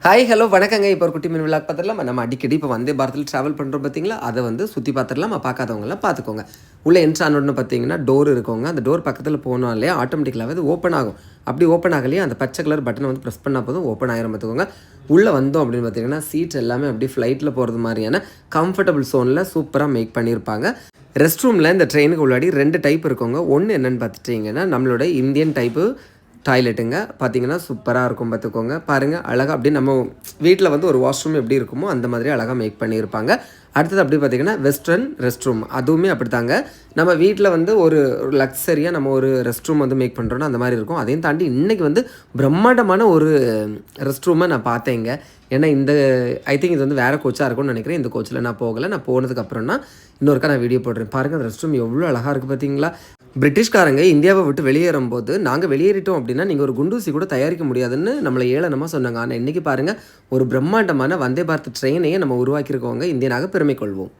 Hi hello வணக்கங்க. இப்போ ஒரு குட்டி மினி விளாக் பார்த்துடலாம். நம்ம அடிக்கடி இப்போ வந்தே பாரத்தில் ட்ராவல் பண்ணுறோம் பார்த்தீங்களா, அதை வந்து சுற்றி பார்த்துடலாம். பார்க்காதவங்களாம் பார்த்துக்கோங்க. உள்ளே என்ட்ரு ஆனோன்னு பார்த்தீங்கன்னா டோர் இருக்குங்க. அந்த டோர் பக்கத்தில் போனாலே ஆட்டோமேட்டிக்கலாகவே அது ஓப்பன் ஆகும். அப்படி ஓப்பன் ஆகலையே அந்த பச்சை கலர் பட்டனை வந்து ப்ரெஸ் பண்ணால் போதும் ஓப்பன் ஆகிரும் பார்த்துக்கோங்க. உள்ளே வந்தோம் அப்படின்னு பார்த்தீங்கன்னா சீட் எல்லாமே அப்படியே ஃப்ளைட்டில் போகிறது மாதிரியான கம்ஃபர்டபுள் ஸோனில் சூப்பராக மேக் பண்ணியிருப்பாங்க. ரெஸ்ட் ரூமில் இந்த ட்ரெயினுக்கு உள்ளாடி 2 டைப் இருக்குங்க. ஒன்று என்னென்னு பார்த்துட்டிங்கன்னா நம்மளோட இந்தியன் டைப்பு டாய்லெட்டுங்க. பார்த்தீங்கன்னா சூப்பராக இருக்கும் பார்த்துக்கோங்க. பாருங்கள் அழகாக அப்படியே நம்ம வீட்டில் வந்து ஒரு வாஷ்ரூம் எப்படி இருக்குமோ அந்த மாதிரி அழகாக மேக் பண்ணியிருப்பாங்க. அடுத்தது அப்படி பார்த்திங்கன்னா வெஸ்டர்ன் ரெஸ்ட் ரூம், அதுவுமே அப்படித்தாங்க. நம்ம வீட்டில் வந்து ஒரு லக்ஸரியாக நம்ம ஒரு ரெஸ்ட் ரூம் வந்து மேக் பண்ணுறோன்னா அந்த மாதிரி இருக்கும். அதையும் தாண்டி இன்றைக்கி வந்து பிரம்மாண்டமான ஒரு ரெஸ்ட் ரூமை நான் பார்த்தேங்க. ஏன்னா ஐ திங்க் இது வந்து வேறு கோச்சாக இருக்கும்னு நினைக்கிறேன். இந்த கோச்சில் நான் போகலை. நான் போனதுக்கப்புறம்னா இன்னொருக்கா நான் வீடியோ போடுறேன். பாருங்கள் அந்த ரெஸ்ட் ரூம் எவ்வளோ அழகாக இருக்குது பார்த்தீங்களா. பிரிட்டிஷ்காரங்க இந்தியாவை விட்டு வெளியேறும்போது நாங்கள் வெளியேறிட்டோம் அப்படின்னா நீங்கள் ஒரு குண்டூசி கூட தயாரிக்க முடியாதுன்னு நம்மளை ஏளனமாக சொன்னாங்க. ஆனால் இன்றைக்கி பாருங்கள் ஒரு பிரம்மாண்டமான வந்தே பாரத் ட்ரெயினையே நம்ம உருவாக்கியிருக்கோங்க. இந்தியனாக பெருமை கொள்வோம்.